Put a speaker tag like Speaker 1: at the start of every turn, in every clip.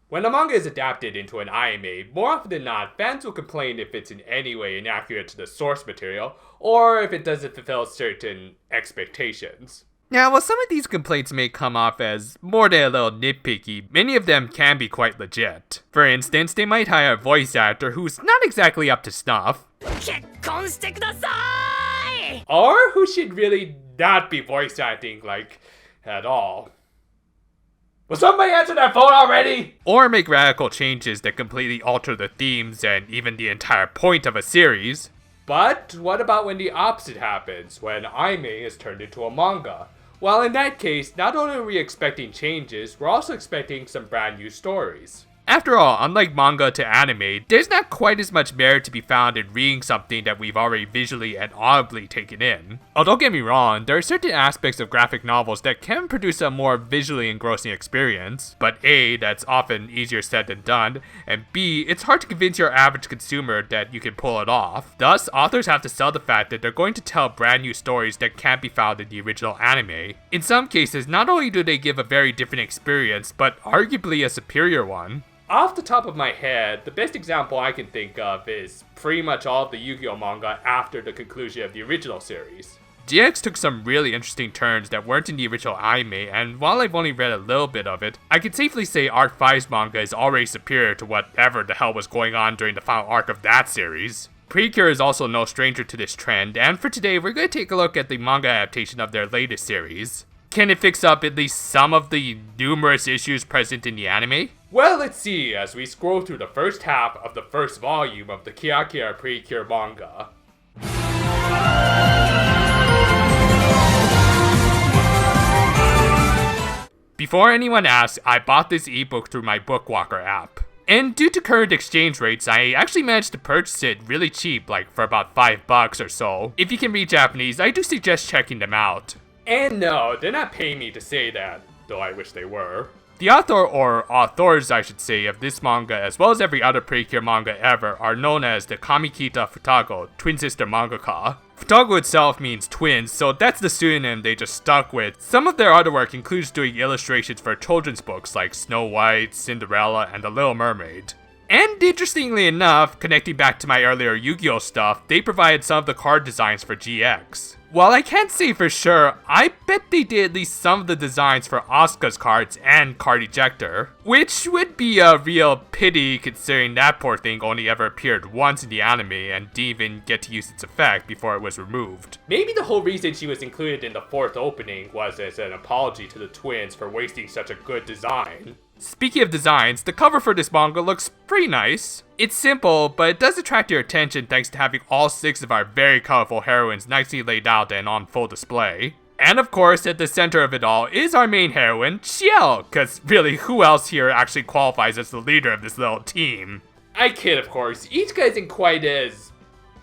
Speaker 1: When a manga is adapted into an anime, more often than not, fans will complain if it's in any way inaccurate to the source material, or if it doesn't fulfill certain expectations.
Speaker 2: Now, while some of these complaints may come off as more than a little nitpicky, many of them can be quite legit. For instance, they might hire a voice actor who's not exactly up to snuff,
Speaker 1: or who should really not be voice acting, at all. Will somebody answer that phone already?
Speaker 2: Or make radical changes that completely alter the themes and even the entire point of a series.
Speaker 1: But what about when the opposite happens, when anime is turned into a manga? Well, in that case, not only are we expecting changes, we're also expecting some brand new stories.
Speaker 2: After all, unlike manga to anime, there's not quite as much merit to be found in reading something that we've already visually and audibly taken in. Oh, don't get me wrong, there are certain aspects of graphic novels that can produce a more visually engrossing experience, but A, that's often easier said than done, and B, it's hard to convince your average consumer that you can pull it off. Thus, authors have to sell the fact that they're going to tell brand new stories that can't be found in the original anime. In some cases, not only do they give a very different experience, but arguably a superior one.
Speaker 1: Off the top of my head, the best example I can think of is pretty much all of the Yu-Gi-Oh manga after the conclusion of the original series.
Speaker 2: GX took some really interesting turns that weren't in the original anime, and while I've only read a little bit of it, I can safely say Arc 5's manga is already superior to whatever the hell was going on during the final arc of that series. Precure is also no stranger to this trend, and for today we're going to take a look at the manga adaptation of their latest series. Can it fix up at least some of the numerous issues present in the anime?
Speaker 1: Well, let's see as we scroll through the first half of the first volume of the Kirakira Precure manga.
Speaker 2: Before anyone asks, I bought this ebook through my Bookwalker app. And due to current exchange rates, I actually managed to purchase it really cheap, like for about $5 or so. If you can read Japanese, I do suggest checking them out.
Speaker 1: And no, they're not paying me to say that, though I wish they were.
Speaker 2: The author, or authors I should say, of this manga, as well as every other Precure manga ever, are known as the Kamikita Futago, twin sister mangaka. Futago itself means twins, so that's the pseudonym they just stuck with. Some of their other work includes doing illustrations for children's books like Snow White, Cinderella, and The Little Mermaid. And interestingly enough, connecting back to my earlier Yu-Gi-Oh stuff, they provided some of the card designs for GX. While I can't say for sure, I bet they did at least some of the designs for Asuka's cards and Card Ejector, which would be a real pity considering that poor thing only ever appeared once in the anime and didn't even get to use its effect before it was removed.
Speaker 1: Maybe the whole reason she was included in the fourth opening was as an apology to the twins for wasting such a good design.
Speaker 2: Speaking of designs, the cover for this manga looks pretty nice. It's simple, but it does attract your attention thanks to having all 6 of our very colorful heroines nicely laid out and on full display. And of course, at the center of it all is our main heroine, Chiel, cause really, who else here actually qualifies as the leader of this little team?
Speaker 1: I kid, of course. Ichika isn't quite as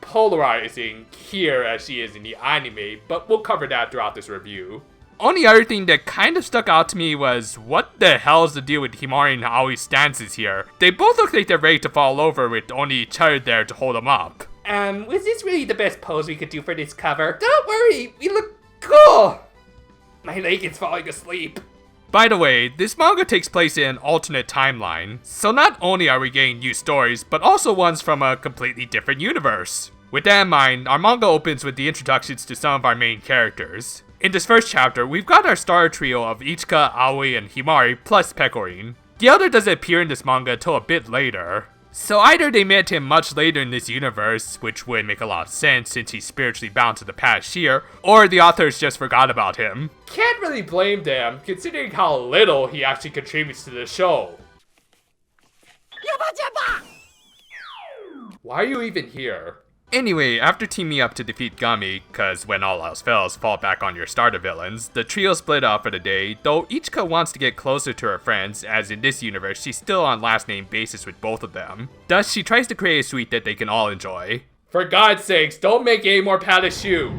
Speaker 1: polarizing here as she is in the anime, but we'll cover that throughout this review.
Speaker 2: Only other thing that kind of stuck out to me was, what the hell is the deal with Himari and Aoi's stances here? They both look like they're ready to fall over with only each other there to hold them up.
Speaker 1: Was this really the best pose we could do for this cover? Don't worry, we look cool! My leg is falling asleep.
Speaker 2: By the way, this manga takes place in an alternate timeline, so not only are we getting new stories, but also ones from a completely different universe. With that in mind, our manga opens with the introductions to some of our main characters. In this first chapter, we've got our star trio of Ichika, Aoi, and Himari, plus Pecorin. The elder doesn't appear in this manga until a bit later. So either they met him much later in this universe, which would make a lot of sense since he's spiritually bound to the past year, or the authors just forgot about him.
Speaker 1: Can't really blame them, considering how little he actually contributes to the show. Why are you even here?
Speaker 2: Anyway, after teaming up to defeat Gummy, cause when all else fails, fall back on your starter villains, the trio split up for the day, though Ichika wants to get closer to her friends, as in this universe, she's still on last name basis with both of them. Thus, she tries to create a suite that they can all enjoy.
Speaker 1: For God's sakes, don't make any more padded shoe!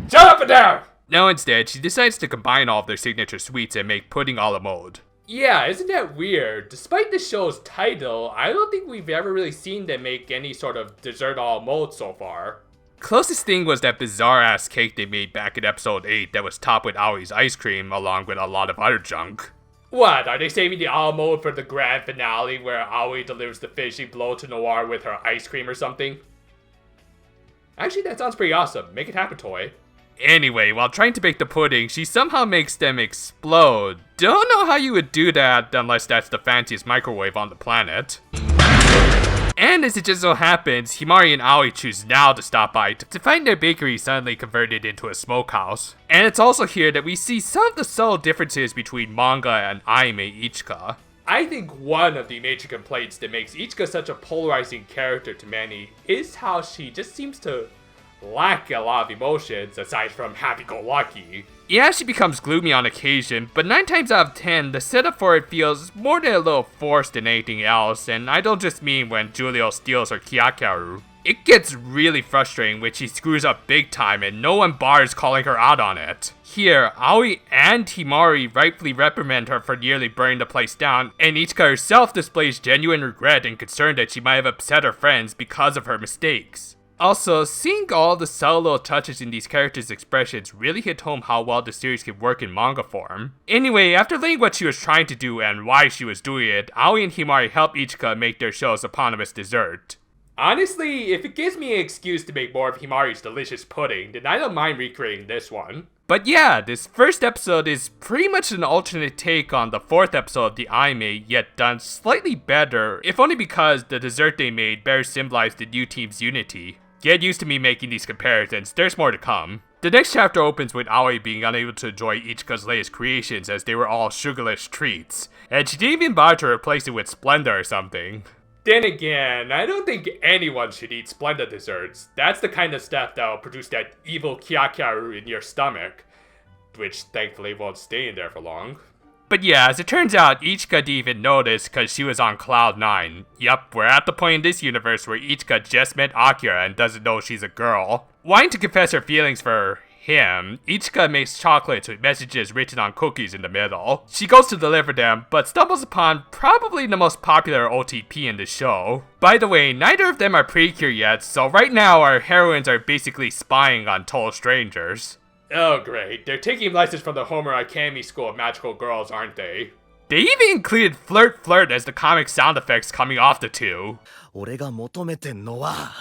Speaker 1: Shut up and down!
Speaker 2: Now instead, she decides to combine all of their signature suites and make Pudding a la mode.
Speaker 1: Yeah, isn't that weird? Despite the show's title, I don't think we've ever really seen them make any sort of dessert a la mode so far.
Speaker 2: Closest thing was that bizarre ass cake they made back in episode 8 that was topped with Aoi's ice cream along with a lot of other junk.
Speaker 1: What, are they saving the all mode for the grand finale where Aoi delivers the finishing blow to Noir with her ice cream or something? Actually, that sounds pretty awesome. Make it happen, Toei.
Speaker 2: Anyway, while trying to bake the pudding, she somehow makes them explode. Don't know how you would do that unless that's the fanciest microwave on the planet. And as it just so happens, Himari and Aoi choose now to stop by to find their bakery suddenly converted into a smokehouse. And it's also here that we see some of the subtle differences between manga and anime Ichika.
Speaker 1: I think one of the major complaints that makes Ichika such a polarizing character to many is how she just seems to lack a lot of emotions aside from happy-go-lucky.
Speaker 2: Yeah, she becomes gloomy on occasion, but 9 times out of 10, the setup for it feels more than a little forced than anything else, and I don't just mean when Julio steals her Kirakira. It gets really frustrating when she screws up big time and no one bars calling her out on it. Here, Aoi and Himari rightfully reprimand her for nearly burning the place down, and Ichika herself displays genuine regret and concern that she might have upset her friends because of her mistakes. Also, seeing all the subtle little touches in these characters' expressions really hit home how well the series can work in manga form. Anyway, after learning what she was trying to do and why she was doing it, Aoi and Himari help Ichika make their show's eponymous dessert.
Speaker 1: Honestly, if it gives me an excuse to make more of Himari's delicious pudding, then I don't mind recreating this one.
Speaker 2: But yeah, this first episode is pretty much an alternate take on the 4th episode of the anime, yet done slightly better, if only because the dessert they made better symbolize the new team's unity. Get used to me making these comparisons, there's more to come. The next chapter opens with Aoi being unable to enjoy Ichika's latest creations as they were all sugarless treats, and she didn't even bother to replace it with Splenda or something.
Speaker 1: Then again, I don't think anyone should eat Splenda desserts. That's the kind of stuff that'll produce that evil Kirakira in your stomach, which thankfully won't stay in there for long.
Speaker 2: But yeah, as it turns out, Ichika didn't even notice because she was on cloud 9. Yup, we're at the point in this universe where Ichika just met Akira and doesn't know she's a girl. Wanting to confess her feelings for him, Ichika makes chocolates with messages written on cookies in the middle. She goes to deliver them, but stumbles upon probably the most popular OTP in the show. By the way, neither of them are Precure yet, so right now our heroines are basically spying on total strangers.
Speaker 1: Oh great, they're taking lessons from the Homer Academy School of Magical Girls, aren't they?
Speaker 2: They even included flirt flirt as the comic sound effects coming off the two.
Speaker 3: 俺が求めてんのは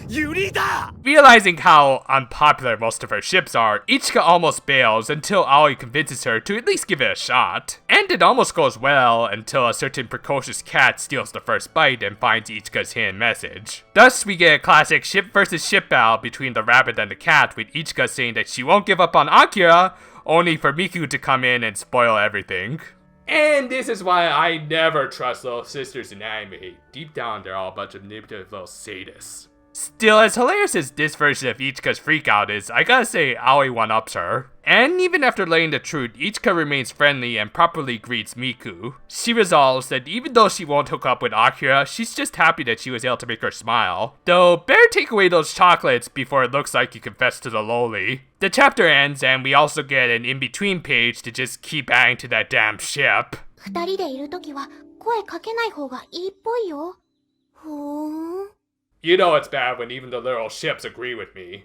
Speaker 3: ユリだ!
Speaker 2: Realizing how unpopular most of her ships are, Ichika almost bails until Aoi convinces her to at least give it a shot. And it almost goes well until a certain precocious cat steals the first bite and finds Ichika's hidden message. Thus, we get a classic ship versus ship battle between the rabbit and the cat, with Ichika saying that she won't give up on Akira, only for Miku to come in and spoil everything.
Speaker 1: And this is why I never trust little sisters in anime. Deep down, they're all a bunch of manipulative little sadists.
Speaker 2: Still, as hilarious as this version of Ichika's freakout is, I gotta say Aoi one-ups her. And even after learning the truth, Ichika remains friendly and properly greets Miku. She resolves that even though she won't hook up with Akira, she's just happy that she was able to make her smile. Though, better take away those chocolates before it looks like you confess to the lowly. The chapter ends and we also get an in-between page to just keep adding to that damn ship.
Speaker 4: 二人でいるときは声かけない方がいいっぽいよ。ふーん。
Speaker 1: You know it's bad when even the little ships agree with me.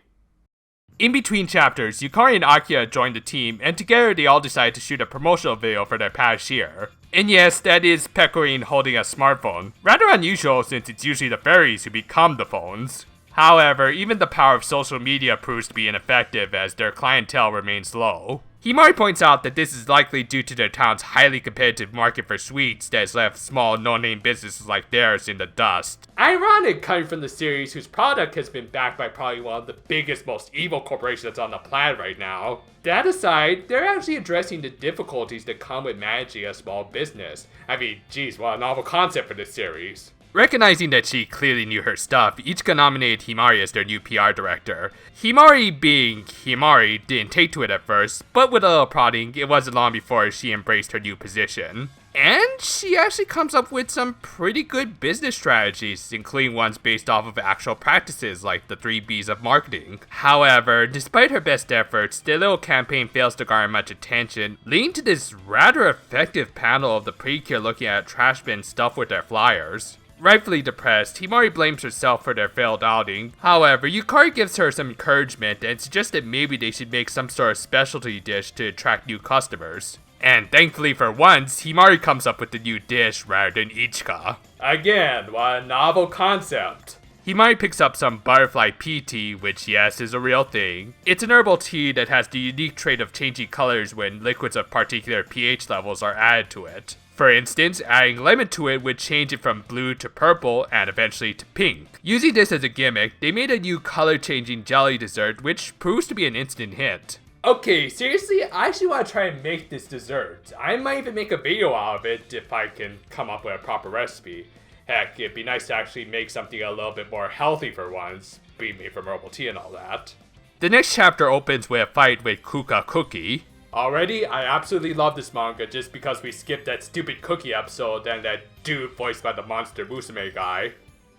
Speaker 2: In between chapters, Yukari and Akira join the team, and together they all decide to shoot a promotional video for their past year. And yes, that is Pecorine holding a smartphone. Rather unusual since it's usually the fairies who become the phones. However, even the power of social media proves to be ineffective as their clientele remains low. Himari points out that this is likely due to their town's highly competitive market for sweets that has left small no-name businesses like theirs in the dust.
Speaker 1: Ironic coming from the series whose product has been backed by probably one of the biggest, most evil corporations on the planet right now. That aside, they're actually addressing the difficulties that come with managing a small business. I mean, geez, what a novel concept for this series.
Speaker 2: Recognizing that she clearly knew her stuff, Ichika nominated Himari as their new PR director. Himari, being Himari, didn't take to it at first, but with a little prodding, it wasn't long before she embraced her new position. And she actually comes up with some pretty good business strategies, including ones based off of actual practices like the 3 B's of marketing. However, despite her best efforts, the little campaign fails to garner much attention, leading to this rather effective panel of the Precure looking at a trash bin stuffed with their flyers. Rightfully depressed, Himari blames herself for their failed outing. However, Yukari gives her some encouragement and suggests that maybe they should make some sort of specialty dish to attract new customers. And thankfully for once, Himari comes up with the new dish rather than Ichika.
Speaker 1: Again, what a novel concept.
Speaker 2: Himari picks up some butterfly pea tea, which yes, is a real thing. It's an herbal tea that has the unique trait of changing colors when liquids of particular pH levels are added to it. For instance, adding lemon to it would change it from blue to purple and eventually to pink. Using this as a gimmick, they made a new color-changing jelly dessert, which proves to be an instant hit.
Speaker 1: Okay, seriously, I actually want to try and make this dessert. I might even make a video out of it if I can come up with a proper recipe. Heck, it'd be nice to actually make something a little bit more healthy for once, being made from herbal tea and all that.
Speaker 2: The next chapter opens with a fight with Kuka Cookie.
Speaker 1: Already, I absolutely love this manga just because we skipped that stupid cookie episode and that dude voiced by the monster Musume guy.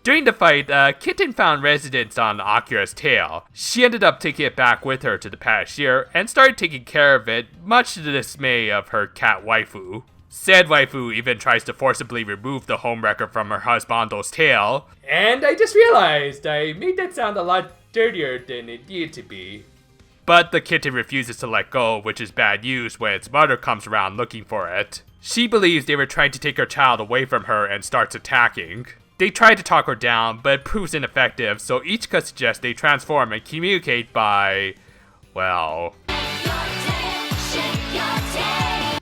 Speaker 2: During the fight, Kitten found residence on Akira's tail. She ended up taking it back with her to the past year and started taking care of it, much to the dismay of her cat waifu. Said waifu even tries to forcibly remove the homewrecker from her husbando's tail.
Speaker 1: And I just realized I made that sound a lot dirtier than it needed to be.
Speaker 2: But the kitten refuses to let go, which is bad news when its mother comes around looking for it. She believes they were trying to take her child away from her and starts attacking. They try to talk her down, but it proves ineffective, so Ichika suggests they transform and communicate by, well...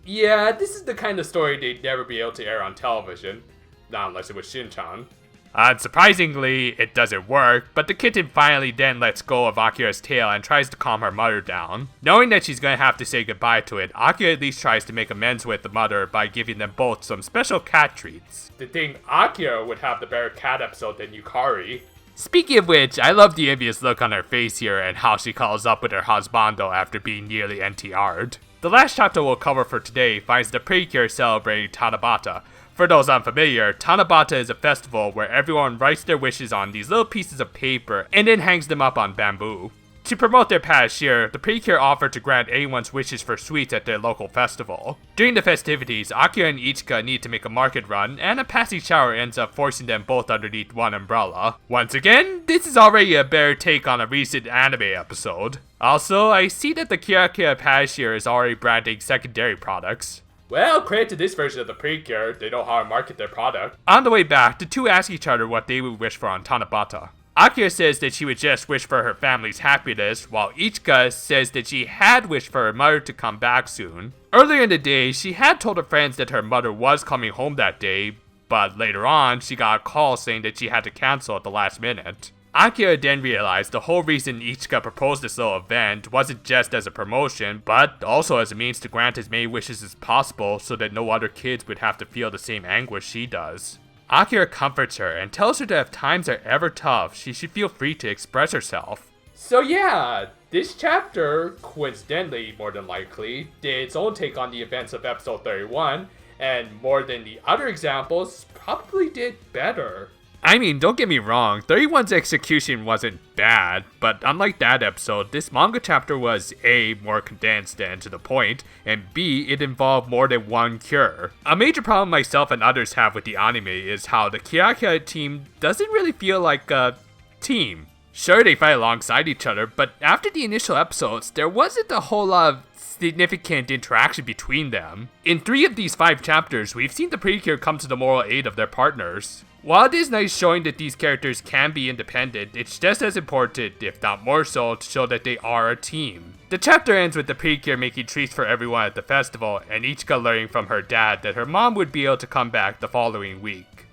Speaker 1: Yeah, this is the kind of story they'd never be able to air on television. Not unless it was Shin-chan.
Speaker 2: Unsurprisingly, it doesn't work, but the kitten finally then lets go of Akira's tail and tries to calm her mother down. Knowing that she's gonna have to say goodbye to it, Akira at least tries to make amends with the mother by giving them both some special cat treats.
Speaker 1: To think Akira would have the better cat episode than Yukari.
Speaker 2: Speaking of which, I love the envious look on her face here and how she calls up with her husbando after being nearly NTR'd. The last chapter we'll cover for today finds the Precure celebrating Tanabata. For those unfamiliar, Tanabata is a festival where everyone writes their wishes on these little pieces of paper and then hangs them up on bamboo. To promote their past year, the Precure offer to grant anyone's wishes for sweets at their local festival. During the festivities, Akira and Ichika need to make a market run, and a passing shower ends up forcing them both underneath one umbrella. Once again, this is already a better take on a recent anime episode. Also, I see that the Kirakira past year is already branding secondary products.
Speaker 1: Well, credit to this version of the Precure, they know how to market their product.
Speaker 2: On the way back, the two ask each other what they would wish for on Tanabata. Akira says that she would just wish for her family's happiness, while Ichika says that she had wished for her mother to come back soon. Earlier in the day, she had told her friends that her mother was coming home that day, but later on, she got a call saying that she had to cancel at the last minute. Akira then realized the whole reason Ichika proposed this little event wasn't just as a promotion, but also as a means to grant as many wishes as possible so that no other kids would have to feel the same anguish she does. Akira comforts her and tells her that if times are ever tough, she should feel free to express herself.
Speaker 1: So yeah, this chapter, coincidentally more than likely, did its own take on the events of episode 31, and more than the other examples, probably did better.
Speaker 2: I mean, don't get me wrong, 31's execution wasn't bad, but unlike that episode, this manga chapter was A, more condensed and to the point, and B, it involved more than one cure. A major problem myself and others have with the anime is how the Kirakira team doesn't really feel like a team. Sure, they fight alongside each other, but after the initial episodes, there wasn't a whole lot of significant interaction between them. In 3 of these 5 chapters, we've seen the Precure come to the moral aid of their partners. While it is nice showing that these characters can be independent, it's just as important, if not more so, to show that they are a team. The chapter ends with the Precure making treats for everyone at the festival, and Ichika learning from her dad that her mom would be able to come back the following week.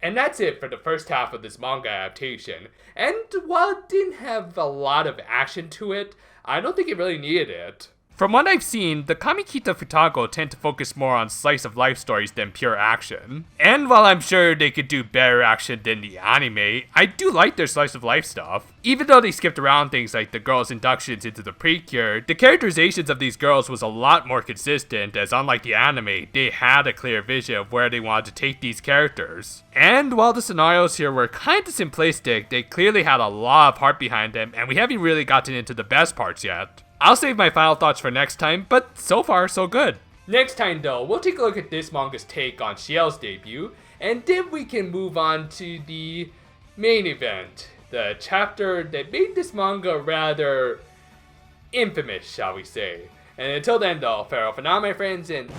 Speaker 1: And that's it for the first half of this manga adaptation. And while it didn't have a lot of action to it, I don't think it really needed it.
Speaker 2: From what I've seen, the Kamikita Futago tend to focus more on slice-of-life stories than pure action. And while I'm sure they could do better action than the anime, I do like their slice-of-life stuff. Even though they skipped around things like the girls' inductions into the Precure, the characterizations of these girls was a lot more consistent, as unlike the anime, they had a clear vision of where they wanted to take these characters. And while the scenarios here were kinda simplistic, they clearly had a lot of heart behind them, and we haven't really gotten into the best parts yet. I'll save my final thoughts for next time, but so far, so good.
Speaker 1: Next time though, we'll take a look at this manga's take on Shiel's debut, and then we can move on to the main event, the chapter that made this manga rather infamous, shall we say. And until then, though, farewell for now, my friends, and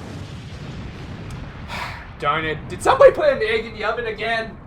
Speaker 1: darn it, did somebody put an egg in the oven again?